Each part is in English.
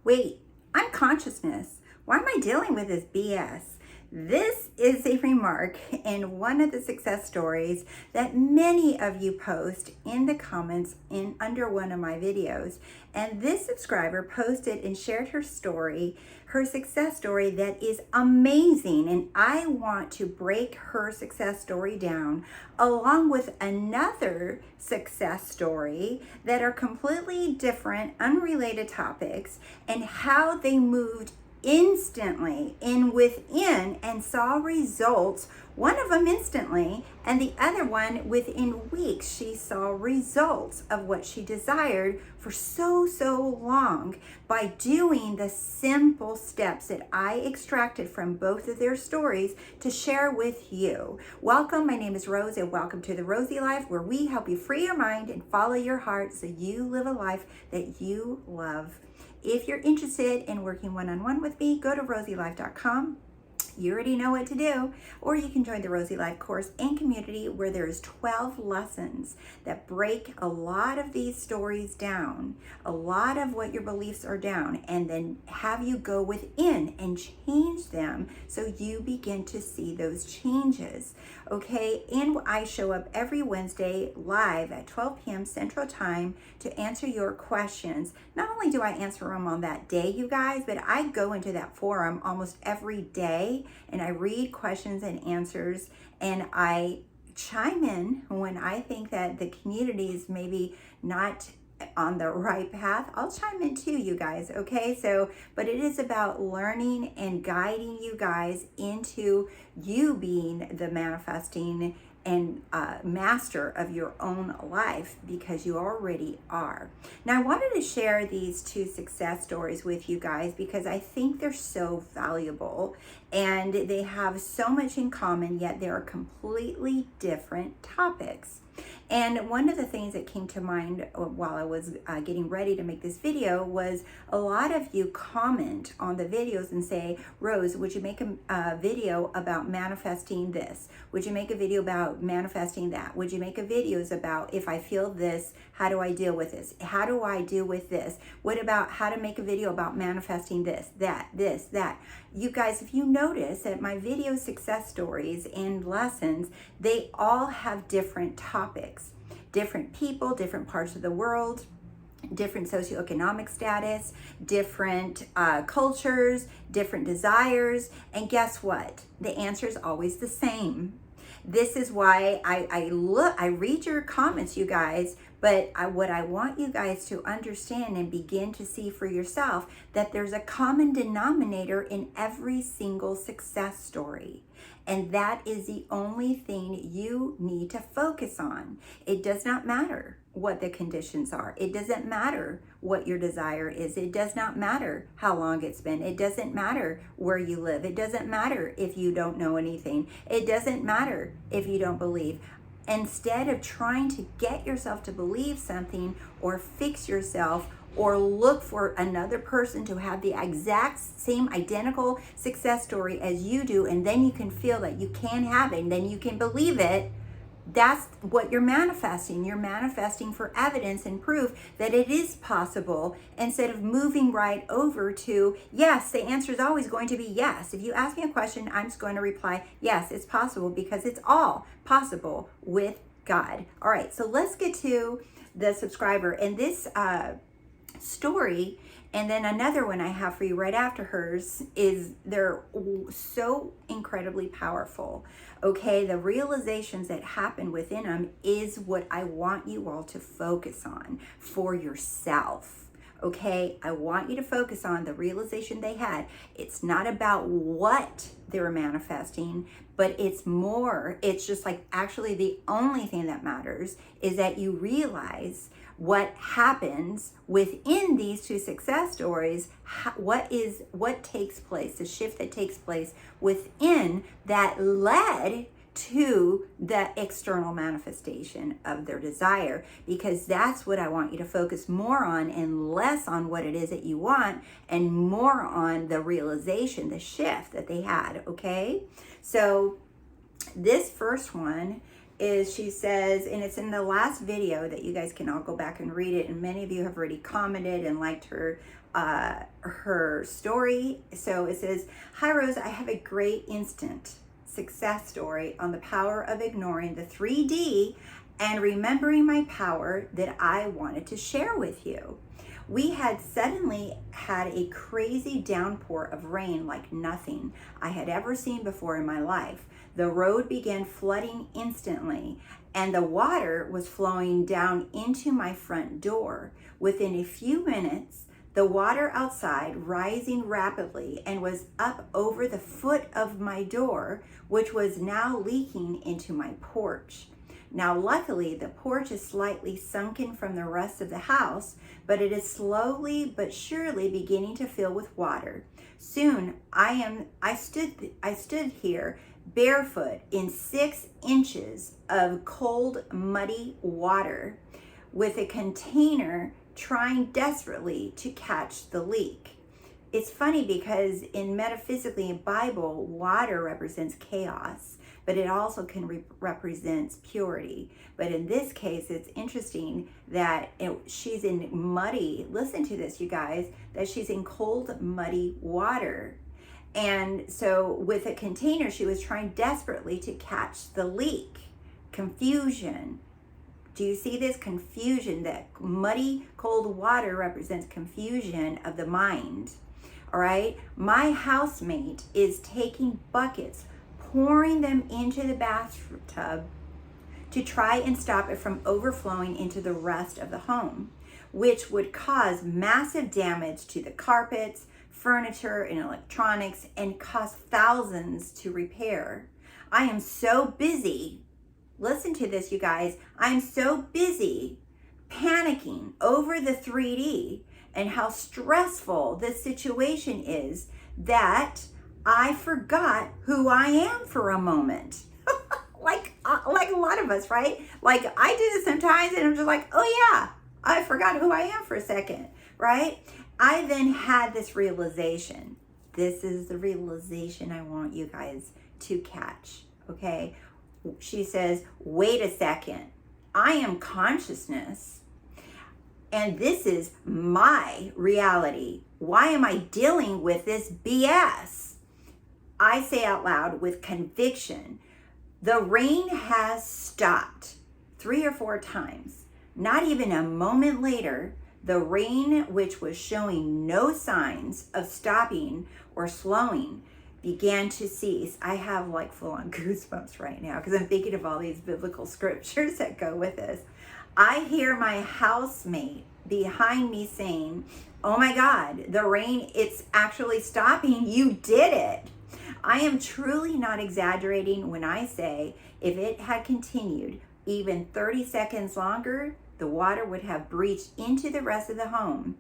Wait, I'm consciousness. Why am I dealing with this BS? This is a remark in one of the success stories that many of you post in the comments in under one of my videos. And this subscriber posted and shared her story, her success story that is amazing. And I want to break her success story down along with another success story that are completely different, unrelated topics, and how they moved instantly in within and saw results. One of them instantly, and the other one within weeks. She saw results of what she desired for so long by doing the simple steps that I extracted from both of their stories to share with you. Welcome, my name is Rose, and welcome to The Rosey Life, where we help you free your mind and follow your heart so you live a life that you love. If you're interested in working one-on-one with me, go to TheRoseyLife.com. You already know what to do, or you can join the Rosey Life course and community where there's 12 lessons that break a lot of these stories down, a lot of what your beliefs are down, and then have you go within and change them so you begin to see those changes. Okay, and I show up every Wednesday live at 12 p.m. Central Time to answer your questions. Not only do I answer them on that day, you guys, but I go into that forum almost every day and I read questions and answers, and I chime in when I think that the community is maybe not on the right path. I'll chime in too, you guys, okay? But it is about learning and guiding you guys into you being the manifesting and master of your own life, because you already are. Now, I wanted to share these two success stories with you guys because I think they're so valuable and they have so much in common, yet they are completely different topics. And one of the things that came to mind while I was getting ready to make this video was a lot of you comment on the videos and say, Rose, would you make a video about manifesting this? Would you make a video about manifesting that? Would you make a videos about if I feel this, how do I deal with this? How do I deal with this? What about how to make a video about manifesting this, that? You guys, if you notice that my video success stories and lessons, they all have different topics, different people, different parts of the world, different socioeconomic status, different cultures, different desires. And guess what? The answer is always the same. This is why I read your comments, you guys, but what I want you guys to understand and begin to see for yourself, that there's a common denominator in every single success story. And that is the only thing you need to focus on. It does not matter what the conditions are. It doesn't matter what your desire is. It does not matter how long it's been. It doesn't matter where you live. It doesn't matter if you don't know anything. It doesn't matter if you don't believe. Instead of trying to get yourself to believe something or fix yourself or look for another person to have the exact same identical success story as you do, and then you can feel that you can have it and then you can believe it, that's what you're manifesting. You're manifesting for evidence and proof that it is possible, instead of moving right over to, yes, the answer is always going to be yes. If you ask me a question, I'm just going to reply, yes, it's possible, because it's all possible with God. All right, so let's get to the subscriber. And this story, and then another one I have for you right after hers, is they're so incredibly powerful. Okay, the realizations that happen within them is what I want you all to focus on for yourself. Okay, I want you to focus on the realization they had. It's not about what they were manifesting, but it's more, it's just like actually the only thing that matters is that you realize what happens within these two success stories, what takes place, the shift that takes place within that led to the external manifestation of their desire, because that's what I want you to focus more on, and less on what it is that you want, and more on the realization, the shift that they had. Okay, so this first one is she says, and it's in the last video that you guys can all go back and read it, and many of you have already commented and liked her story. So it says, "Hi Rose, I have a great instant success story on the power of ignoring the 3D and remembering my power that I wanted to share with you. We had suddenly had a crazy downpour of rain like nothing I had ever seen before in my life. The road began flooding instantly, and the water was flowing down into my front door. Within a few minutes, the water outside rising rapidly and was up over the foot of my door, which was now leaking into my porch. Now, luckily, the porch is slightly sunken from the rest of the house, but it is slowly but surely beginning to fill with water. Soon, I stood here barefoot in 6 inches of cold, muddy water with a container trying desperately to catch the leak." It's funny because in metaphysically in Bible, water represents chaos, but it also can represents purity. But in this case, it's interesting that she's in muddy, listen to this, you guys, that she's in cold, muddy water. And so with a container, she was trying desperately to catch the leak. Confusion. Do you see this? Confusion. That muddy, cold water represents confusion of the mind. All right. My housemate is taking buckets, pouring them into the bathtub to try and stop it from overflowing into the rest of the home, which would cause massive damage to the carpets, furniture, and electronics, and cost thousands to repair. I am so busy. Listen to this, you guys. I'm so busy panicking over the 3D and how stressful this situation is that I forgot who I am for a moment. like a lot of us, right? Like I do this sometimes and I'm just like, oh yeah, I forgot who I am for a second, right? I then had this realization. This is the realization I want you guys to catch, okay? She says, wait a second. I am consciousness, and this is my reality. Why am I dealing with this BS? I say out loud with conviction, the rain has stopped 3 or 4 times. Not even a moment later, the rain, which was showing no signs of stopping or slowing, began to cease. I have like full-on goosebumps right now because I'm thinking of all these biblical scriptures that go with this. I hear my housemate behind me saying, "Oh my God, the rain, it's actually stopping. You did it." I am truly not exaggerating when I say if it had continued even 30 seconds longer, the water would have breached into the rest of the home.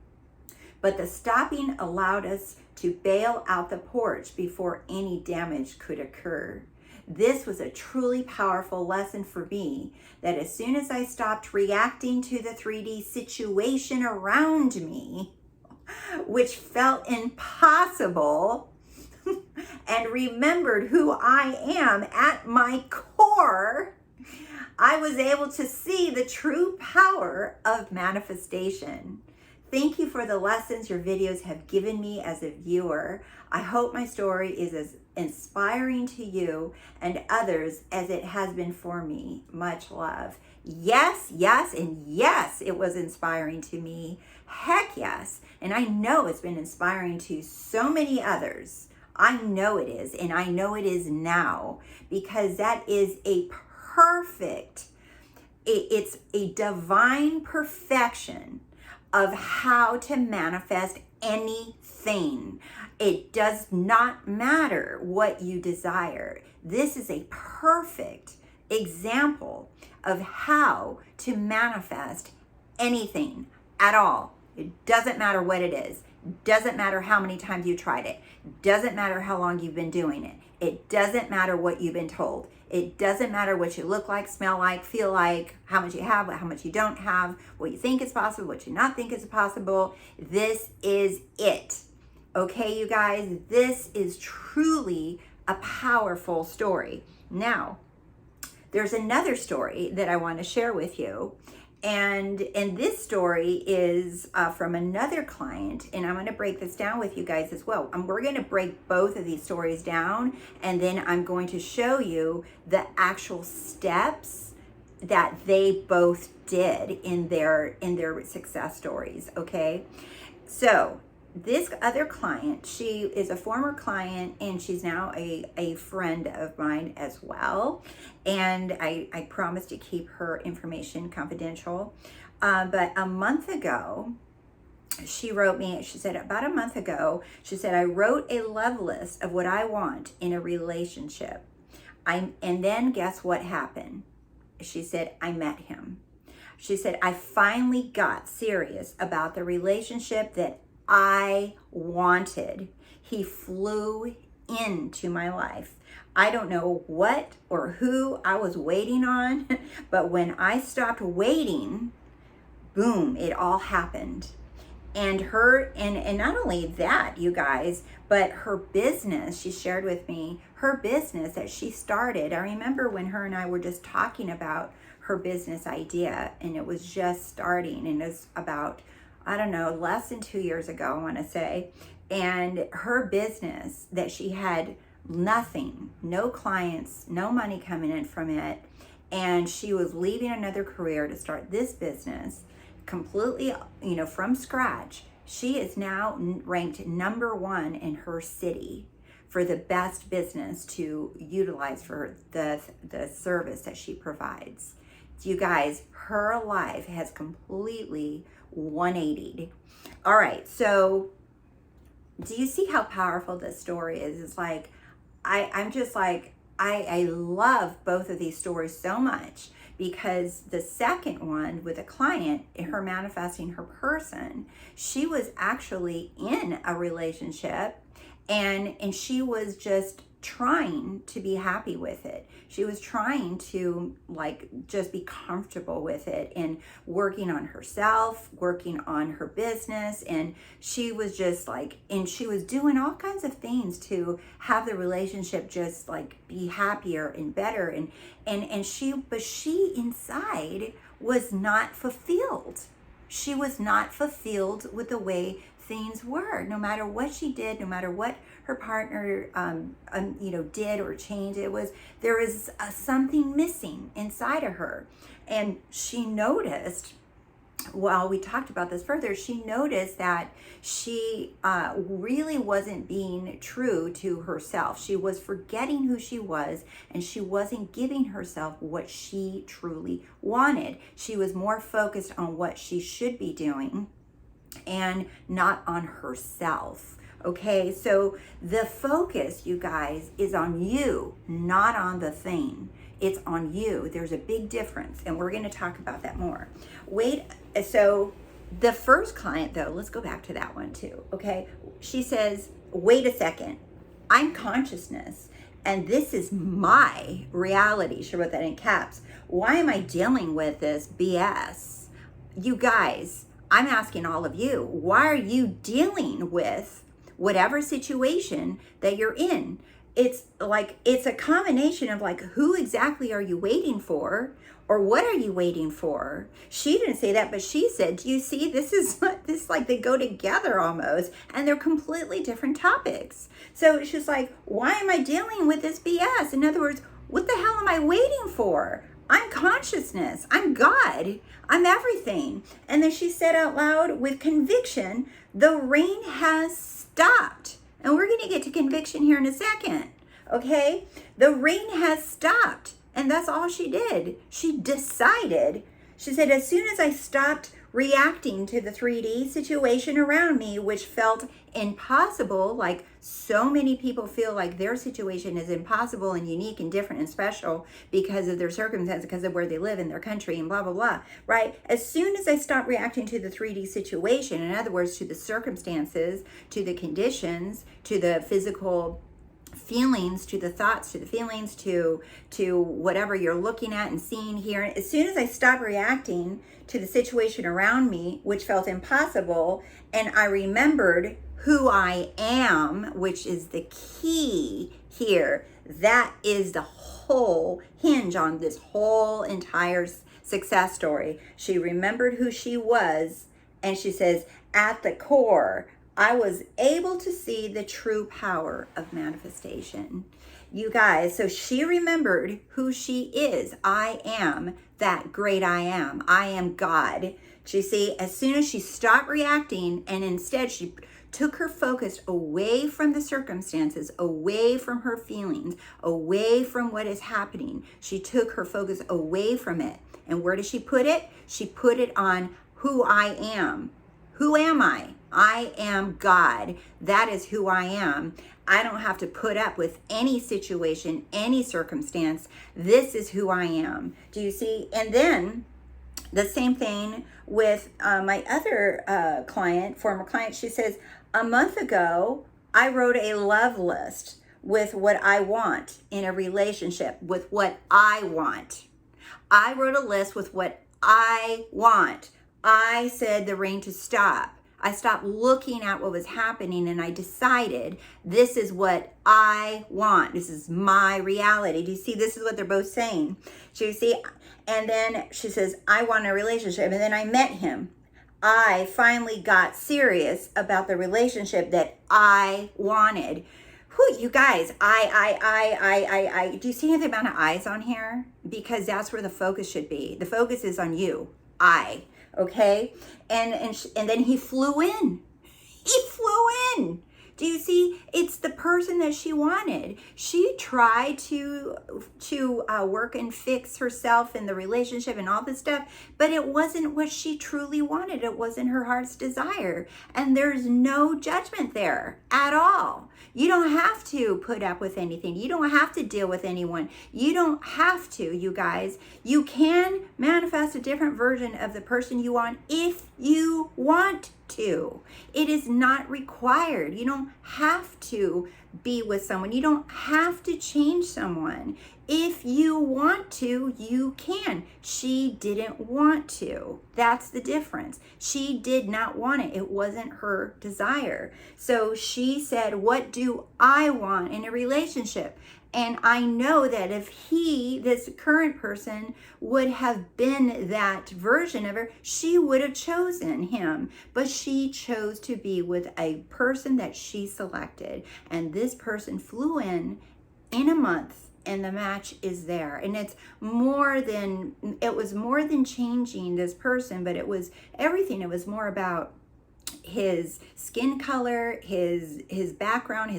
But the stopping allowed us to bail out the porch before any damage could occur. This was a truly powerful lesson for me that as soon as I stopped reacting to the 3D situation around me, which felt impossible, and remembered who I am at my core, I was able to see the true power of manifestation. Thank you for the lessons your videos have given me as a viewer. I hope my story is as inspiring to you and others as it has been for me. Much love. Yes, yes, and yes, it was inspiring to me. Heck yes. And I know it's been inspiring to so many others. I know it is, and I know it is now, because that is a perfect, it's a divine perfection of how to manifest anything. It does not matter what you desire. This is a perfect example of how to manifest anything at all. It doesn't matter what it is. It doesn't matter how many times you tried it. It doesn't matter how long you've been doing it. It doesn't matter what you've been told. It doesn't matter what you look like, smell like, feel like, how much you have, how much you don't have, what you think is possible, what you not think is possible. This is it. Okay, you guys, this is truly a powerful story. Now, there's another story that I want to share with you. And this story is from another client, and I'm going to break this down with you guys as well. We're going to break both of these stories down, and then I'm going to show you the actual steps that they both did in their success stories. Okay, so this other client, she is a former client, and she's now a friend of mine as well. And I promised to keep her information confidential. But a month ago, she wrote me, she said, about a month ago, she said, I wrote a love list of what I want in a relationship. And then guess what happened? She said, I met him. She said, I finally got serious about the relationship that I wanted. He flew into my life. I don't know what or who I was waiting on, but when I stopped waiting, boom, it all happened. And and not only that, you guys, but her business, she shared with me, her business that she started. I remember when her and I were just talking about her business idea, and it was just starting, and it was about, I don't know, less than 2 years ago, I want to say. And her business that she had nothing, no clients, no money coming in from it. And she was leaving another career to start this business completely, from scratch. She is now ranked number 1 in her city for the best business to utilize for the service that she provides. You guys, her life has completely 180'd. All right, so do you see how powerful this story is? It's like, I'm just like, I love both of these stories so much, because the second one with a client, her manifesting her person, she was actually in a relationship, and she was just trying to be happy with it. She was trying to just be comfortable with it, and working on herself, working on her business. And she was just and she was doing all kinds of things to have the relationship just be happier and better. But she inside was not fulfilled. She was not fulfilled with the way things were. No matter what she did, no matter what her partner did or changed, there was something missing inside of her. And she noticed, well, we talked about this further, she noticed that she really wasn't being true to herself. She was forgetting who she was, and she wasn't giving herself what she truly wanted. She was more focused on what she should be doing and not on herself. Okay, so the focus, you guys, is on you, not on the thing. It's on you. There's a big difference, and we're going to talk about that more. So the first client, though, let's go back to that one too. Okay, she says, wait a second, I'm consciousness, and this is my reality. She wrote that in caps. Why am I dealing with this BS? You guys, I'm asking all of you, why are you dealing with whatever situation that you're in? It's a combination of who exactly are you waiting for, or what are you waiting for? She didn't say that, but she said, do you see, they go together almost, and they're completely different topics. So she's like, why am I dealing with this BS? In other words, what the hell am I waiting for? I'm consciousness. I'm God. I'm everything. And then she said out loud with conviction, the rain has stopped. And we're going to get to conviction here in a second. Okay? The rain has stopped. And that's all she did. She decided. She said, as soon as I stopped reacting to the 3D situation around me, which felt impossible, like so many people feel like their situation is impossible and unique and different and special because of their circumstances, because of where they live in their country and blah, blah, blah, right? As soon as I stopped reacting to the 3D situation, in other words, to the circumstances, to the conditions, to the physical feelings, to the thoughts, to the feelings, to whatever you're looking at and seeing here. As soon as I stopped reacting to the situation around me, which felt impossible, and I remembered who I am, which is the key here. That is the whole hinge on this whole entire success story. She remembered who she was, and she says, at the core, I was able to see the true power of manifestation. You guys, so she remembered who she is. I am that great I am. I am God. You see, as soon as she stopped reacting and instead she took her focus away from the circumstances, away from her feelings, away from what is happening. She took her focus away from it. And where did she put it? She put it on who I am. Who am I? I am God. That is who I am. I don't have to put up with any situation, any circumstance. This is who I am. Do you see? And then the same thing with my other client, former client. She says, a month ago, I wrote a love list with what I want in a relationship, with what I want. I wrote a list with what I want. I said the rain to stop. I stopped looking at what was happening and I decided this is what I want. This is my reality. Do you see? This is what they're both saying. So you see, and then she says, I want a relationship. And then I met him. I finally got serious about the relationship that I wanted. Whew, you guys, I, do you see the amount of eyes on here? Because that's where the focus should be. The focus is on you, okay? And then he flew in. He flew in. Do you see? It's the person that she wanted. She tried to work and fix herself in the relationship and all this stuff, but it wasn't what she truly wanted. It wasn't her heart's desire. And there's no judgment there at all. You don't have to put up with anything. You don't have to deal with anyone. You don't have to, you guys. You can manifest a different version of the person you want if you want to. It is not required. You don't have to be with someone. You don't have to change someone. If you want to, you can. She didn't want to. That's the difference. She did not want it. It wasn't her desire. So she said, what do I want in a relationship? And I know that if this current person, would have been that version of her, she would have chosen him. But she chose to be with a person that she selected. And this person flew in a month, and the match is there. And it was more than changing this person, but it was everything. It was more about his skin color, his background,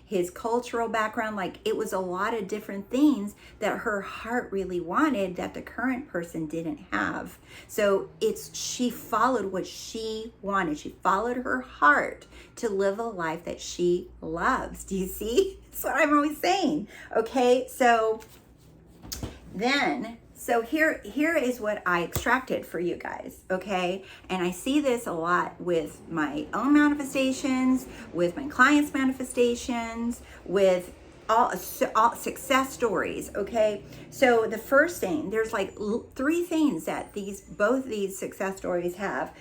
his cultural background. Like, it was a lot of different things that her heart really wanted that the current person didn't have. So she followed what she wanted. She followed her heart to live a life that she loves. Do you see? That's what I'm always saying. Okay, so here is what I extracted for you guys, okay? And I see this a lot with my own manifestations, with my clients' manifestations, with all success stories, okay? So the first thing, there's like 3 things that both these success stories have.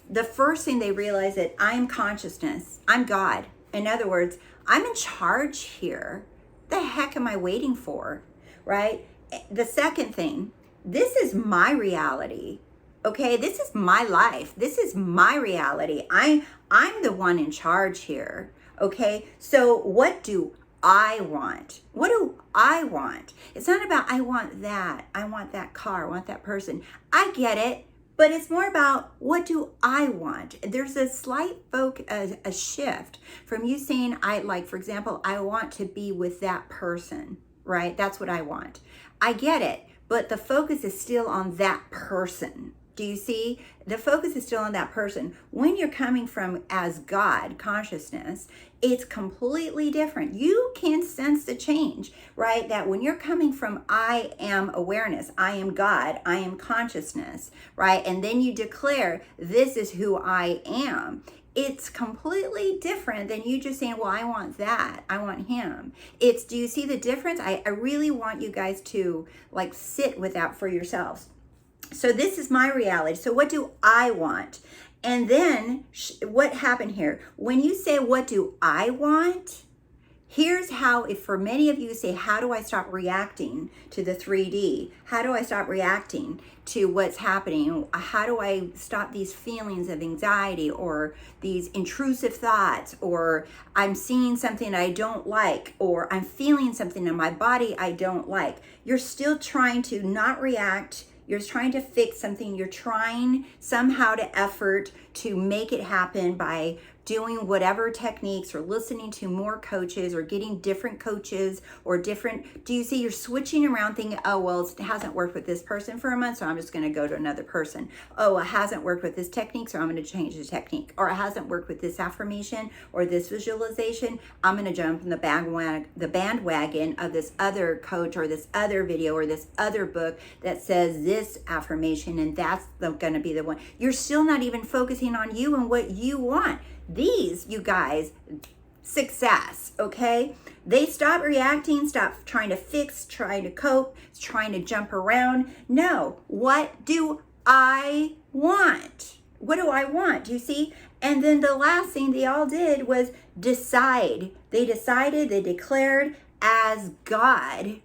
The first thing they realize that I'm consciousness, I'm God. In other words, I'm in charge here. The heck am I waiting for, right? The second thing, this is my reality, okay? This is my life. This is my reality. I'm the one in charge here, okay? So what do I want? What do I want? It's not about I want that car, I want that person. I get it, but it's more about what do I want? There's a slight a shift from you saying, for example, I want to be with that person, right? That's what I want. I get it, but the focus is still on that person. Do you see? The focus is still on that person. When you're coming from as God, consciousness, it's completely different. You can sense the change, right? That when you're coming from I am awareness, I am God, I am consciousness, right? And then you declare, this is who I am. It's completely different than you just saying, well, I want that, I want him. Do you see the difference? I really want you guys to sit with that for yourselves. So this is my reality. So what do I want? And then what happened here? When you say, what do I want? Here's how, if for many of you say, how do I stop reacting to the 3D? How do I stop reacting to what's happening? How do I stop these feelings of anxiety or these intrusive thoughts, or I'm seeing something I don't like, or I'm feeling something in my body I don't like? You're still trying to not react. You're trying to fix something. You're trying somehow to effort to make it happen by doing whatever techniques or listening to more coaches or getting different coaches or different, do you see, you're switching around thinking, oh, well, it hasn't worked with this person for a month, so I'm just going to go to another person. Oh, it hasn't worked with this technique, so I'm going to change the technique. Or it hasn't worked with this affirmation or this visualization, I'm going to jump in the bandwagon of this other coach or this other video or this other book that says this affirmation, and that's going to be the one. You're still not even focusing on you and what you want. These, you guys, success, okay? They stop reacting, stop trying to fix, trying to cope, trying to jump around. No, what do I want? What do I want? Do you see? And then the last thing they all did was decide. They decided, they declared as God.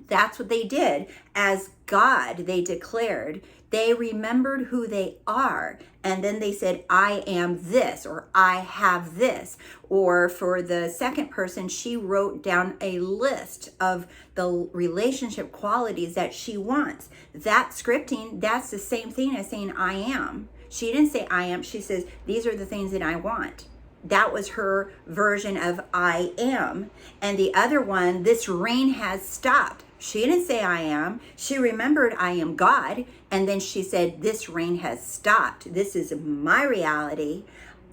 That's what they did. As God, they declared. They remembered who they are. And then they said, I am this, or I have this. Or for the second person, she wrote down a list of the relationship qualities that she wants. That scripting, that's the same thing as saying I am. She didn't say I am. She says, these are the things that I want. That was her version of I am. And the other one, this rain has stopped. She didn't say I am. She remembered I am God. And then she said, this rain has stopped. This is my reality.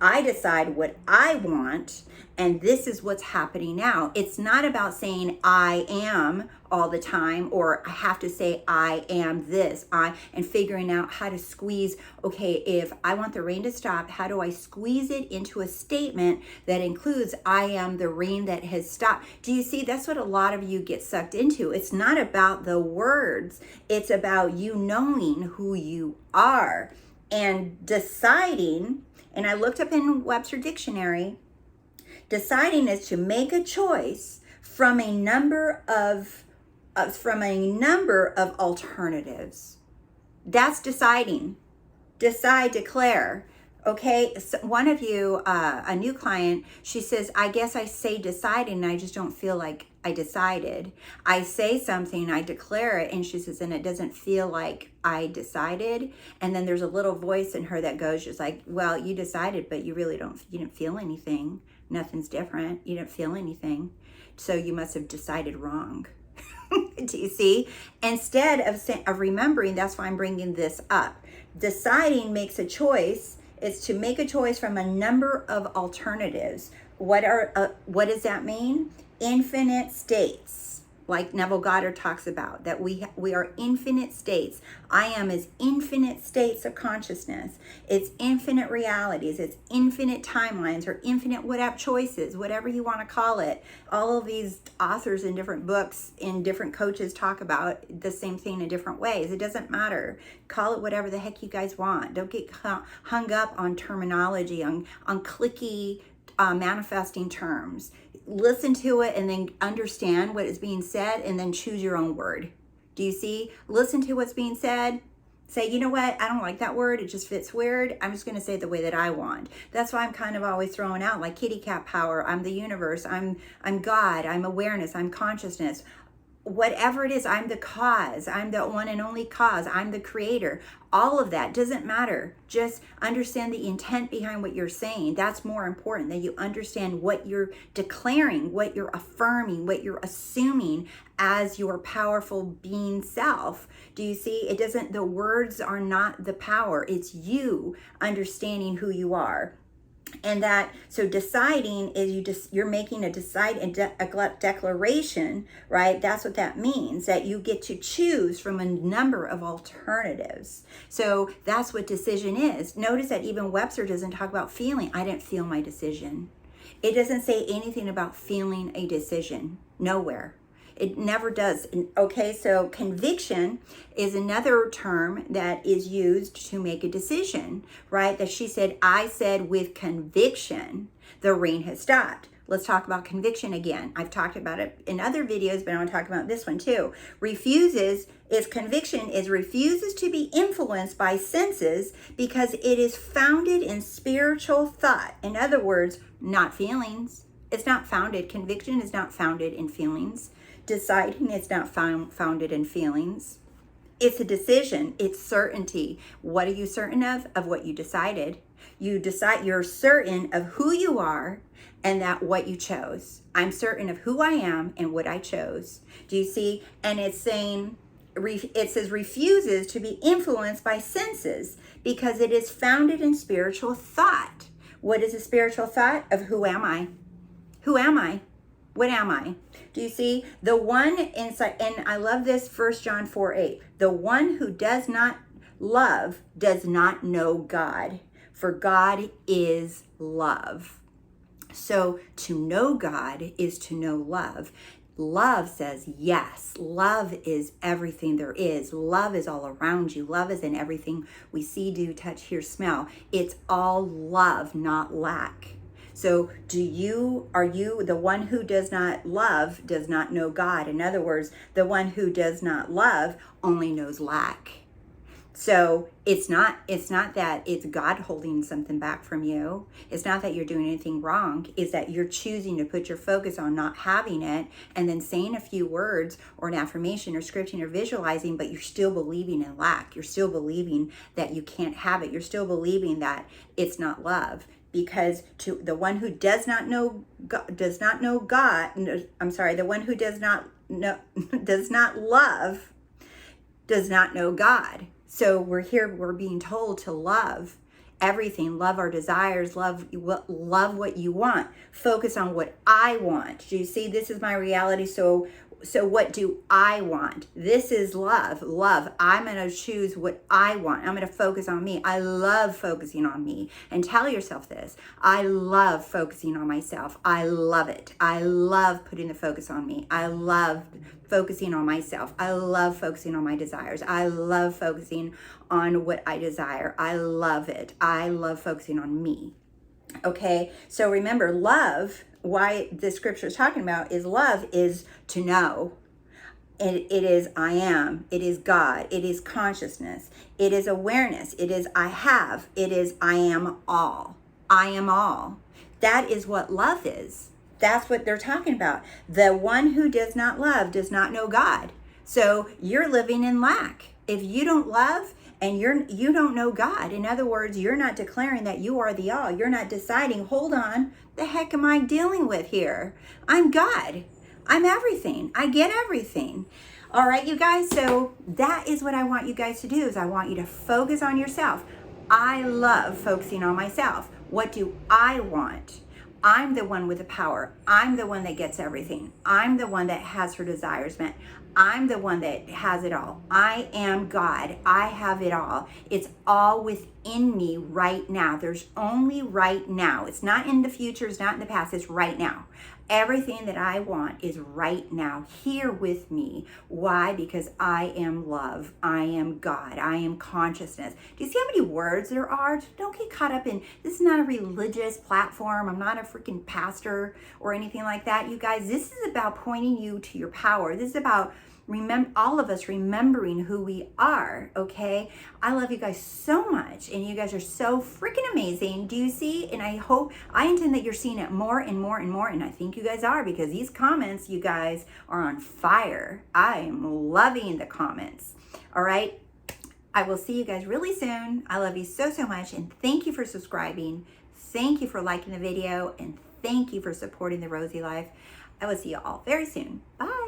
I decide what I want. And this is what's happening now. It's not about saying I am all the time, or I have to say I am this, and figuring out how to squeeze, okay, if I want the rain to stop, how do I squeeze it into a statement that includes I am the rain that has stopped? Do you see? That's what a lot of you get sucked into. It's not about the words. It's about you knowing who you are and deciding. And I looked up in Webster Dictionary, deciding is to make a choice from a number of alternatives. That's deciding. Decide, declare. Okay, so one of you, a new client, she says, I guess I say decided and I just don't feel like I decided. I say something, I declare it, and she says, and it doesn't feel like I decided. And then there's a little voice in her that goes just like, well, you decided, but you didn't feel anything. Nothing's different. You didn't feel anything. So you must have decided wrong. Do you see? Instead of remembering, that's why I'm bringing this up. Deciding makes a choice. It's to make a choice from a number of alternatives. What does that mean? Infinite states. Like Neville Goddard talks about, that we are infinite states. I am is infinite states of consciousness. It's infinite realities. It's infinite timelines or infinite choices, whatever you want to call it. All of these authors in different books, in different coaches talk about the same thing in different ways. It doesn't matter. Call it whatever the heck you guys want. Don't get hung up on terminology, on clicky manifesting terms. Listen to it and then understand what is being said and then choose your own word. Do you see? Listen to what's being said. Say, you know what? I don't like that word. It just fits weird. I'm just going to say it the way that I want. That's why I'm kind of always throwing out like kitty cat power. I'm the universe. I'm God. I'm awareness. I'm consciousness. Whatever it is, I'm the cause. I'm the one and only cause. I'm the creator. All of that doesn't matter. Just understand the intent behind what you're saying. That's more important, that you understand what you're declaring, what you're affirming, what you're assuming as your powerful being self. Do you see? The words are not the power. It's you understanding who you are. And so deciding is you're making a declaration, right? That's what that means, that you get to choose from a number of alternatives. So that's what decision is. Notice that even Webster doesn't talk about feeling. I didn't feel my decision. It doesn't say anything about feeling a decision. Nowhere. It never does. Okay, so conviction is another term that is used to make a decision, right? That she said, I said with conviction, the rain has stopped. Let's talk about conviction again. I've talked about it in other videos, but I want to talk about this one too. Conviction refuses to be influenced by senses because it is founded in spiritual thought. In other words, not feelings. It's not founded. Conviction is not founded in feelings. Deciding is not founded in feelings. It's a decision. It's certainty. What are you certain of? Of what you decided. You're certain of who you are and that what you chose. I'm certain of who I am and what I chose. Do you see? And it says refuses to be influenced by senses because it is founded in spiritual thought. What is a spiritual thought? Of who am I? Who am I? What am I? Do you see? The one inside, and I love this, 1 John 4:8. The one who does not love does not know God, for God is love. So to know God is to know love. Love says yes. Love is everything there is. Love is all around you. Love is in everything we see, do, touch, hear, smell. It's all love, not lack. So are you the one who does not love does not know God? In other words, the one who does not love only knows lack. So it's not that it's God holding something back from you. It's not that you're doing anything wrong. It's that you're choosing to put your focus on not having it and then saying a few words or an affirmation or scripting or visualizing, but you're still believing in lack. You're still believing that you can't have it. You're still believing that it's not love. Because to the one who does not know God, the one who does not love does not know God. So we're being told to love everything, love our desires, love what you want, focus on what I want. Do you see? This is my reality. So what do I want? This is love. I'm going to choose what I want. I'm going to focus on me. I love focusing on me. And tell yourself this. I love focusing on myself. I love it. I love putting the focus on me. I love focusing on myself. I love focusing on my desires. I love focusing on what I desire. I love it. I love focusing on me. Okay, so remember, love, why the scripture is talking about is love is to know. It is I am. It is God. It is consciousness. It is awareness. It is I have. It is I am all. I am all. That is what love is. That's what they're talking about. The one who does not love does not know God. So you're living in lack. If you don't love, and you don't know God. In other words, you're not declaring that you are the all. You're not deciding, hold on, the heck am I dealing with here? I'm God. I'm everything. I get everything. All right, you guys. So that is what I want you guys to do is I want you to focus on yourself. I love focusing on myself. What do I want? I'm the one with the power. I'm the one that gets everything. I'm the one that has her desires met. I'm the one that has it all. I am God. I have it all. It's all within me right now. There's only right now. It's not in the future. It's not in the past. It's right now. Everything that I want is right now here with me. Why? Because I am love. I am God. I am consciousness. Do you see how many words there are? Don't get caught up in, this is not a religious platform. I'm not a freaking pastor or anything like that. You guys, this is about pointing you to your power. This is about all of us remembering who we are, okay? I love you guys so much, and you guys are so freaking amazing. Do you see? And I intend that you're seeing it more and more and more, and I think you guys are, because these comments, you guys, are on fire. I am loving the comments, all right? I will see you guys really soon. I love you so, so much, and thank you for subscribing. Thank you for liking the video, and thank you for supporting The Rosey Life. I will see you all very soon. Bye.